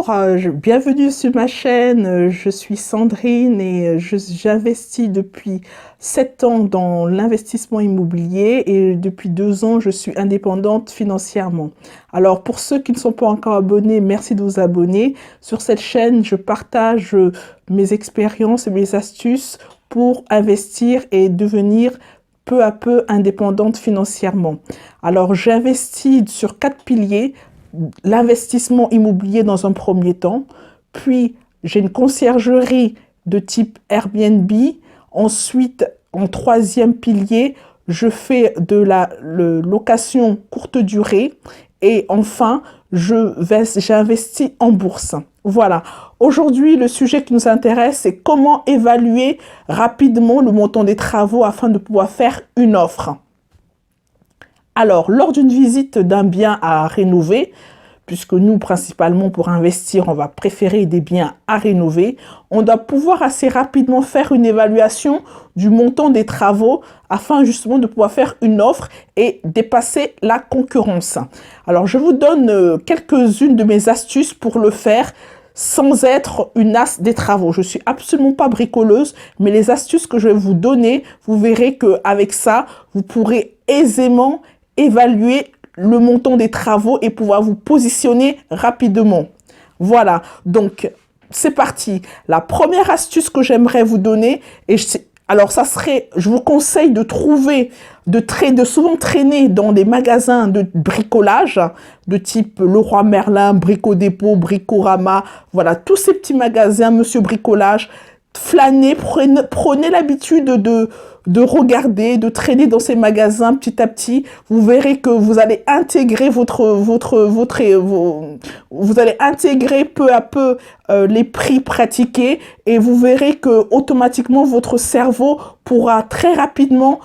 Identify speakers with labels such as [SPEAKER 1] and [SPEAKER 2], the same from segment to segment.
[SPEAKER 1] Bonjour, bienvenue sur ma chaîne. Je suis Sandrine et j'investis depuis 7 ans dans l'investissement immobilier et depuis 2 ans, je suis indépendante financièrement. Alors, pour ceux qui ne sont pas encore abonnés, merci de vous abonner. Sur cette chaîne, je partage mes expériences et mes astuces pour investir et devenir peu à peu indépendante financièrement. Alors, j'investis sur 4 piliers. L'investissement immobilier dans un premier temps, puis j'ai une conciergerie de type Airbnb. Ensuite, en troisième pilier, je fais de la location courte durée. Et enfin, j'investis en bourse. Voilà. Aujourd'hui, le sujet qui nous intéresse, c'est comment évaluer rapidement le montant des travaux afin de pouvoir faire une offre. Alors, lors d'une visite d'un bien à rénover, puisque nous, principalement pour investir, on va préférer des biens à rénover, on doit pouvoir assez rapidement faire une évaluation du montant des travaux afin justement de pouvoir faire une offre et dépasser la concurrence. Alors, je vous donne quelques-unes de mes astuces pour le faire sans être une as des travaux. Je suis absolument pas bricoleuse, mais les astuces que je vais vous donner, vous verrez qu'avec ça, vous pourrez aisément évaluer le montant des travaux et pouvoir vous positionner rapidement. Voilà, donc c'est parti. La première astuce que j'aimerais vous donner, alors ça serait, je vous conseille de trouver, de souvent traîner dans des magasins de bricolage, de type Leroy Merlin, Brico Dépôt, Bricorama, voilà, tous ces petits magasins, Monsieur Bricolage. Flânez, prenez l'habitude de regarder, de traîner dans ces magasins petit à petit. Vous verrez que vous allez intégrer vous allez intégrer peu à peu les prix pratiqués et vous verrez que automatiquement votre cerveau pourra très rapidement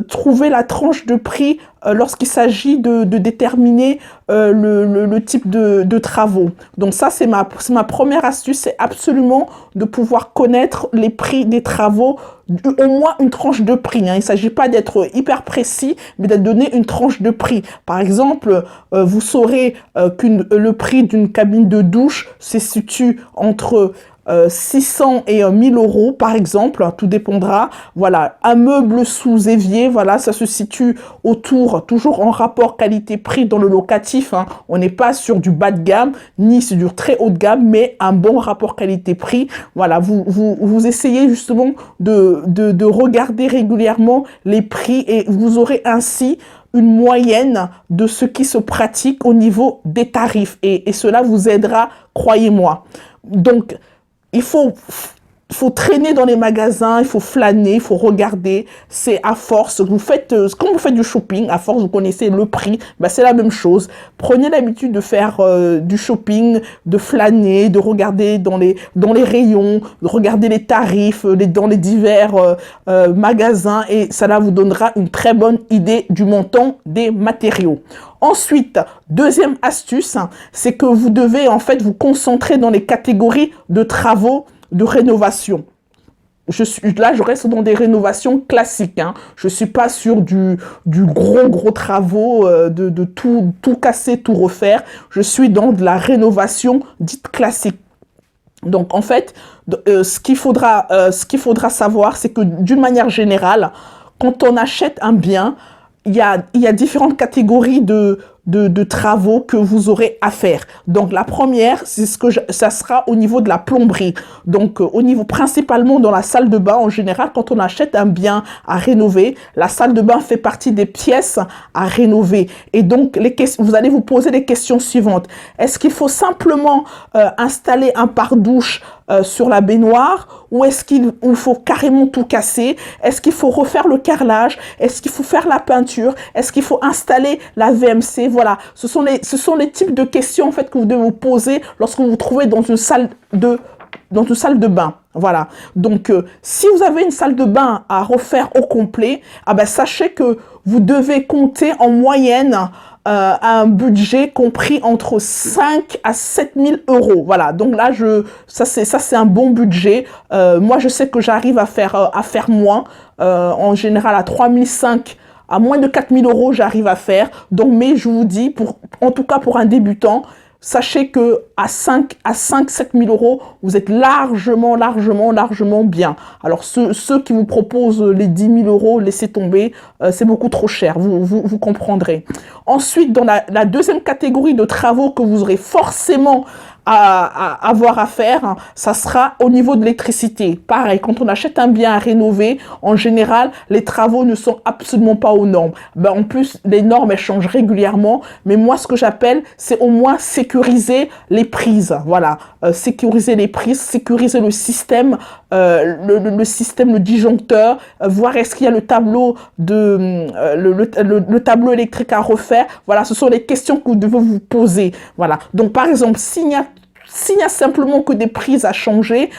[SPEAKER 1] trouver la tranche de prix lorsqu'il s'agit de déterminer le type de travaux. Donc ça, c'est ma première astuce, c'est absolument de pouvoir connaître les prix des travaux, au moins une tranche de prix. Hein. Il ne s'agit pas d'être hyper précis, mais de donner une tranche de prix. Par exemple, vous saurez que le prix d'une cabine de douche se situe entre 600 et 1000 euros par exemple, tout dépendra. Voilà, un meuble sous évier, voilà, ça se situe autour, toujours en rapport qualité-prix dans le locatif. Hein. On n'est pas sur du bas de gamme, ni sur du très haut de gamme, mais un bon rapport qualité-prix. Voilà, vous essayez justement de regarder régulièrement les prix et vous aurez ainsi une moyenne de ce qui se pratique au niveau des tarifs. Et cela vous aidera, croyez-moi. Donc, il faut traîner dans les magasins, il faut flâner, il faut regarder. C'est à force, vous faites, quand vous faites du shopping, à force vous connaissez le prix, ben c'est la même chose. Prenez l'habitude de faire du shopping, de flâner, de regarder dans les rayons, de regarder les tarifs dans les divers magasins et cela vous donnera une très bonne idée du montant des matériaux. Ensuite, deuxième astuce, c'est que vous devez en fait vous concentrer dans les catégories de travaux de rénovation. Je reste dans des rénovations classiques. Hein. Je ne suis pas sur du gros travaux, de tout casser, tout refaire. Je suis dans de la rénovation dite classique. Donc, en fait, ce qu'il faudra savoir, c'est que d'une manière générale, quand on achète un bien, il y a différentes catégories de travaux que vous aurez à faire. Donc, la première, ça sera au niveau de la plomberie. Donc, au niveau principalement dans la salle de bain, en général, quand on achète un bien à rénover, la salle de bain fait partie des pièces à rénover. Et donc, vous allez vous poser les questions suivantes. Est-ce qu'il faut simplement installer un pare-douche sur la baignoire ou est-ce qu'il faut carrément tout casser? Est-ce qu'il faut refaire le carrelage? Est-ce qu'il faut faire la peinture? Est-ce qu'il faut installer la VMC? Voilà, ce sont les types de questions en fait que vous devez vous poser lorsque vous vous trouvez dans une salle de bain. Voilà, donc si vous avez une salle de bain à refaire au complet, ah ben, sachez que vous devez compter en moyenne un budget compris entre 5 à 7 000 euros. Voilà, donc là, ça c'est un bon budget. Moi, je sais que j'arrive à faire moins, en général à 3 500 à moins de 4 000 euros, j'arrive à faire. Donc, mais je vous dis, en tout cas pour un débutant, sachez que à 5 7 000 euros, vous êtes largement bien. Alors, ceux qui vous proposent les 10 000 euros, laissez tomber, c'est beaucoup trop cher, vous comprendrez. Ensuite, dans la deuxième catégorie de travaux que vous aurez forcément à avoir à faire, ça sera au niveau de l'électricité. Pareil, quand on achète un bien à rénover, en général, les travaux ne sont absolument pas aux normes. Ben, en plus, les normes, elles changent régulièrement, mais moi, ce que j'appelle, c'est au moins sécuriser les prises. Voilà, sécuriser les prises, sécuriser le système, le système, le disjoncteur, voir est-ce qu'il y a le tableau le tableau électrique à refaire. Voilà, ce sont les questions que vous devez vous poser. Voilà, donc par exemple, s'il n'y a simplement que des prises à changer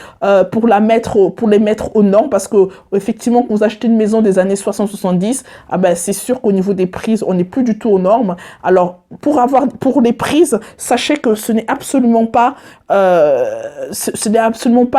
[SPEAKER 1] pour les mettre aux normes, parce que effectivement, quand vous achetez une maison des années 60-70, ah ben, c'est sûr qu'au niveau des prises, on n'est plus du tout aux normes. Alors, pour les prises, sachez que ce n'est absolument pas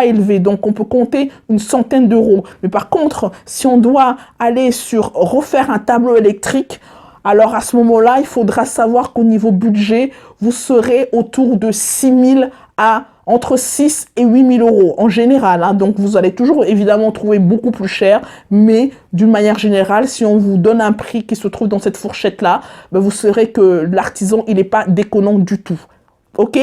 [SPEAKER 1] élevé. Donc, on peut compter une centaine d'euros. Mais par contre, si on doit aller sur refaire un tableau électrique, alors à ce moment-là, il faudra savoir qu'au niveau budget, vous serez autour de 6 000 à entre 6 et 8 000 euros en général. Hein. Donc vous allez toujours évidemment trouver beaucoup plus cher, mais d'une manière générale, si on vous donne un prix qui se trouve dans cette fourchette-là, ben vous saurez que l'artisan, il n'est pas déconnant du tout. Ok?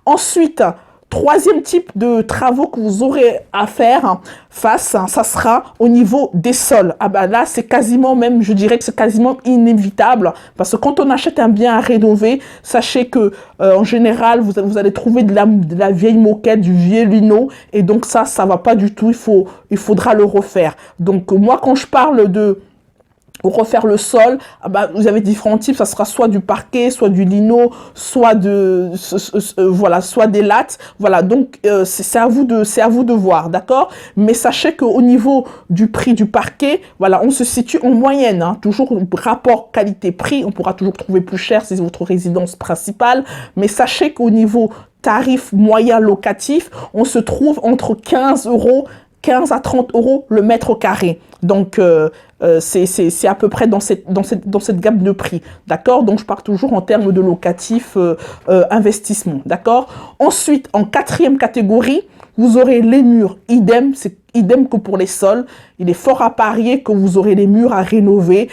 [SPEAKER 1] Ensuite, troisième type de travaux que vous aurez à faire ça sera au niveau des sols. Ah ben là, c'est quasiment même, je dirais que c'est quasiment inévitable, parce que quand on achète un bien à rénover, sachez que en général, vous allez trouver de la vieille moquette, du vieux lino, et donc ça va pas du tout. Il faudra le refaire. Donc moi, quand je parle de refaire le sol, ah bah, vous avez différents types, ça sera soit du parquet, soit du lino, soit soit des lattes. Voilà, donc c'est à vous de voir, d'accord? Mais sachez qu'au niveau du prix du parquet, voilà, on se situe en moyenne, hein, toujours rapport qualité-prix, on pourra toujours trouver plus cher si c'est votre résidence principale, mais sachez qu'au niveau tarif moyen locatif, on se trouve entre 15 à 30 euros le mètre carré. Donc, c'est à peu près dans cette gamme de prix. D'accord? Donc, je pars toujours en termes de locatif investissement. D'accord? Ensuite, en quatrième catégorie, vous aurez les murs. Idem, c'est idem que pour les sols. Il est fort à parier que vous aurez les murs à rénover.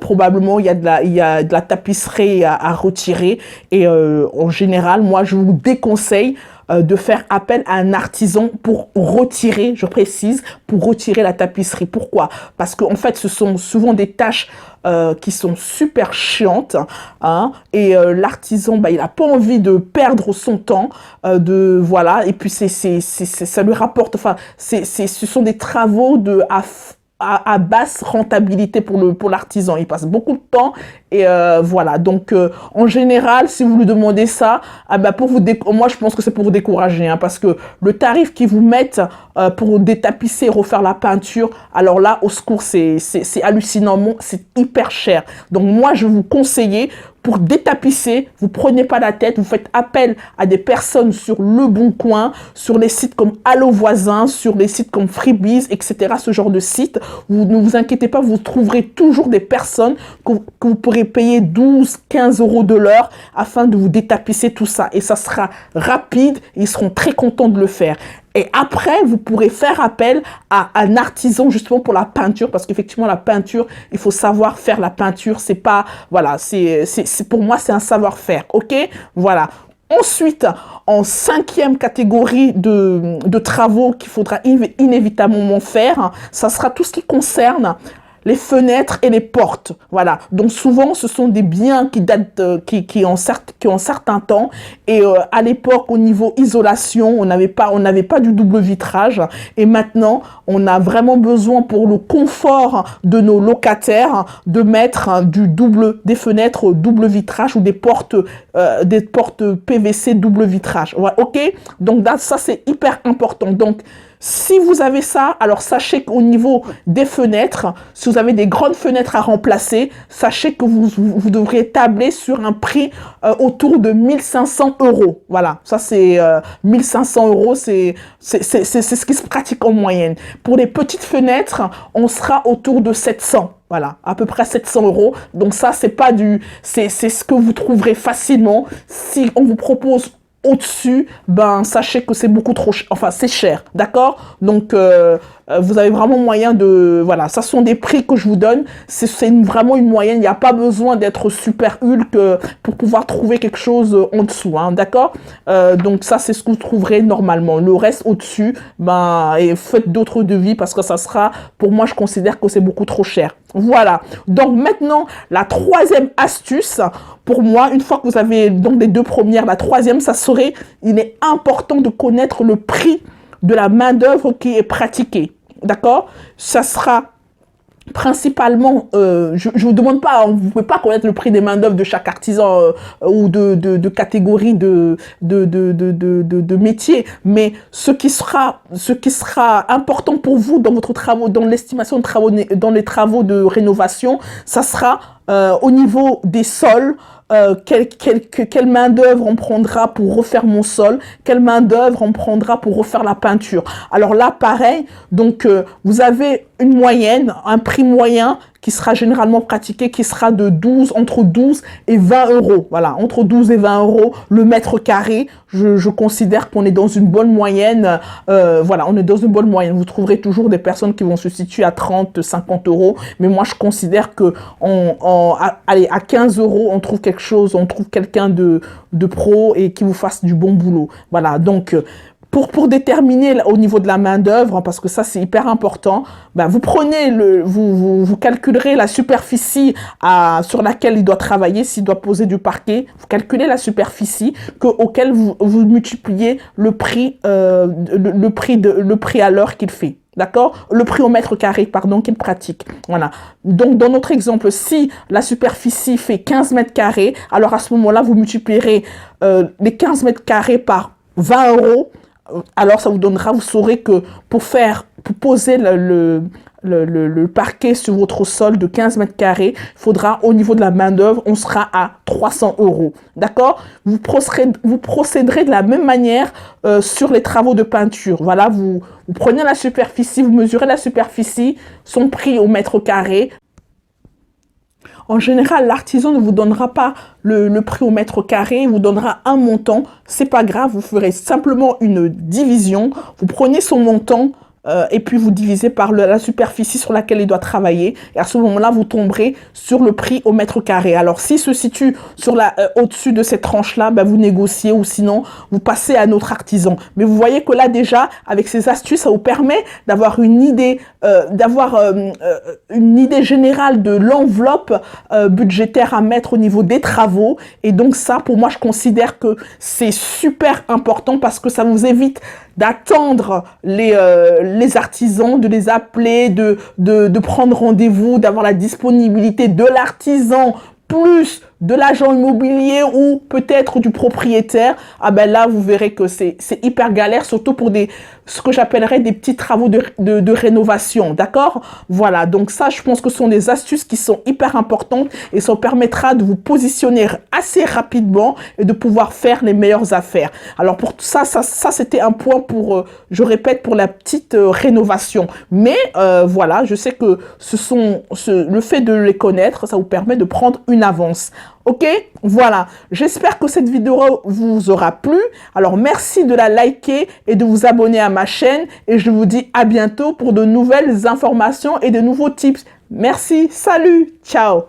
[SPEAKER 1] Probablement, il y a de la tapisserie à retirer. Et en général, moi, je vous déconseille de faire appel à un artisan pour retirer, je précise, pour retirer la tapisserie. Pourquoi? Parce qu'en fait, ce sont souvent des tâches qui sont super chiantes, hein, et l'artisan, bah, il n'a pas envie de perdre son temps, voilà, et puis ça lui rapporte, enfin, ce sont des travaux à basse rentabilité pour l'artisan. Il passe beaucoup de temps et voilà. Donc, en général, si vous lui demandez ça, ah bah moi, je pense que c'est pour vous décourager, hein, parce que le tarif qu'ils vous mettent pour détapisser et refaire la peinture, alors là, au secours, c'est hallucinant, c'est hyper cher. Donc, moi, je vous conseille, pour détapisser, vous prenez pas la tête, vous faites appel à des personnes sur Le Bon Coin, sur les sites comme Allo Voisin, sur les sites comme Freebiz, etc. Ce genre de site. Ne vous inquiétez pas, vous trouverez toujours des personnes que vous pourrez payer 12, 15 euros de l'heure afin de vous détapisser tout ça. Et ça sera rapide, ils seront très contents de le faire. Et après, vous pourrez faire appel à un artisan justement pour la peinture, parce qu'effectivement, la peinture, il faut savoir faire la peinture. C'est pas, voilà, pour moi, c'est un savoir-faire, ok? Voilà. Ensuite, en cinquième catégorie de travaux qu'il faudra inévitablement faire, ça sera tout ce qui concerne les fenêtres et les portes. Voilà. Donc souvent, ce sont des biens qui datent, qui ont certains temps. Et à l'époque, au niveau isolation, on n'avait pas du double vitrage. Et maintenant, on a vraiment besoin pour le confort de nos locataires de mettre des fenêtres double vitrage ou des portes PVC double vitrage. Ouais, ok. Donc ça, c'est hyper important. Donc Si vous avez ça, alors sachez qu'au niveau des fenêtres, si vous avez des grandes fenêtres à remplacer, sachez que vous devriez tabler sur un prix autour de 1500 euros. Voilà, ça c'est 1500 euros, c'est ce qui se pratique en moyenne. Pour les petites fenêtres, on sera autour de 700. Voilà, à peu près 700 euros. Donc ça, c'est pas c'est ce que vous trouverez facilement. Si on vous propose au-dessus, ben sachez que c'est beaucoup trop cher, enfin c'est cher, d'accord? Donc vous avez vraiment moyen de, voilà, ça sont des prix que je vous donne, c'est vraiment une moyenne, il n'y a pas besoin d'être super Hulk pour pouvoir trouver quelque chose en dessous, hein, d'accord? Donc ça c'est ce que vous trouverez normalement, le reste au-dessus, ben et faites d'autres devis parce que ça sera, pour moi je considère que c'est beaucoup trop cher. Voilà, donc maintenant la troisième astuce, pour moi, une fois que vous avez donc les deux premières, la troisième, ça serait, il est important de connaître le prix de la main-d'œuvre qui est pratiquée. D'accord? Ça sera principalement, je ne vous demande pas, vous ne pouvez pas connaître le prix des main-d'œuvre de chaque artisan ou de catégorie de métier, mais ce qui sera important pour vous dans votre travaux, dans l'estimation de travaux, dans les travaux de rénovation, ça sera au niveau des sols. Quelle main d'œuvre on prendra pour refaire mon sol, quelle main d'œuvre on prendra pour refaire la peinture. Alors là, pareil, donc vous avez une moyenne, un prix moyen qui sera généralement pratiqué, qui sera de entre 12 et 20 euros. Voilà, entre 12 et 20 euros le mètre carré. Je considère qu'on est dans une bonne moyenne. Voilà, on est dans une bonne moyenne. Vous trouverez toujours des personnes qui vont se situer à 30, 50 euros. Mais moi, je considère que allez, à 15 euros, on trouve quelque chose, on trouve quelqu'un de pro et qui vous fasse du bon boulot. Voilà, donc pour déterminer au niveau de la main-d'œuvre, parce que ça c'est hyper important, ben, vous prenez vous calculerez la superficie sur laquelle il doit travailler, s'il doit poser du parquet, vous calculez la superficie auquel vous multipliez le prix à l'heure qu'il fait. D'accord? Le prix au mètre carré, pardon, qu'il pratique. Voilà. Donc, dans notre exemple, si la superficie fait 15 mètres carrés, alors à ce moment-là, vous multiplierez les 15 mètres carrés par 20 euros. Alors, ça vous donnera, vous saurez que pour poser le parquet sur votre sol de 15 mètres carrés, il faudra, au niveau de la main-d'œuvre, on sera à 300 euros. D'accord? Vous procéderez de la même manière sur les travaux de peinture. Voilà, vous prenez la superficie, vous mesurez la superficie, son prix au mètre carré. En général, l'artisan ne vous donnera pas le prix au mètre carré, il vous donnera un montant. C'est pas grave, vous ferez simplement une division. Vous prenez son montant et puis vous divisez par la superficie sur laquelle il doit travailler. Et à ce moment-là, vous tomberez sur le prix au mètre carré. Alors, s'il se situe au-dessus de cette tranche-là, ben, vous négociez ou sinon, vous passez à un autre artisan. Mais vous voyez que là, déjà, avec ces astuces, ça vous permet d'avoir une idée générale de l'enveloppe budgétaire à mettre au niveau des travaux. Et donc ça, pour moi, je considère que c'est super important parce que ça vous évite d'attendre les artisans, de les appeler, de prendre rendez-vous, d'avoir la disponibilité de l'artisan plus de l'agent immobilier ou peut-être du propriétaire. Ah ben là, vous verrez que c'est hyper galère, surtout pour ce que j'appellerais des petits travaux de rénovation, d'accord? Voilà, donc ça, je pense que ce sont des astuces qui sont hyper importantes et ça vous permettra de vous positionner assez rapidement et de pouvoir faire les meilleures affaires. Alors pour ça c'était un point pour, je répète, pour la petite rénovation. Mais voilà, je sais que le fait de les connaître, ça vous permet de prendre une avance. Ok, voilà, j'espère que cette vidéo vous aura plu. Alors merci de la liker et de vous abonner à ma chaîne et je vous dis à bientôt pour de nouvelles informations et de nouveaux tips. Merci, salut, ciao.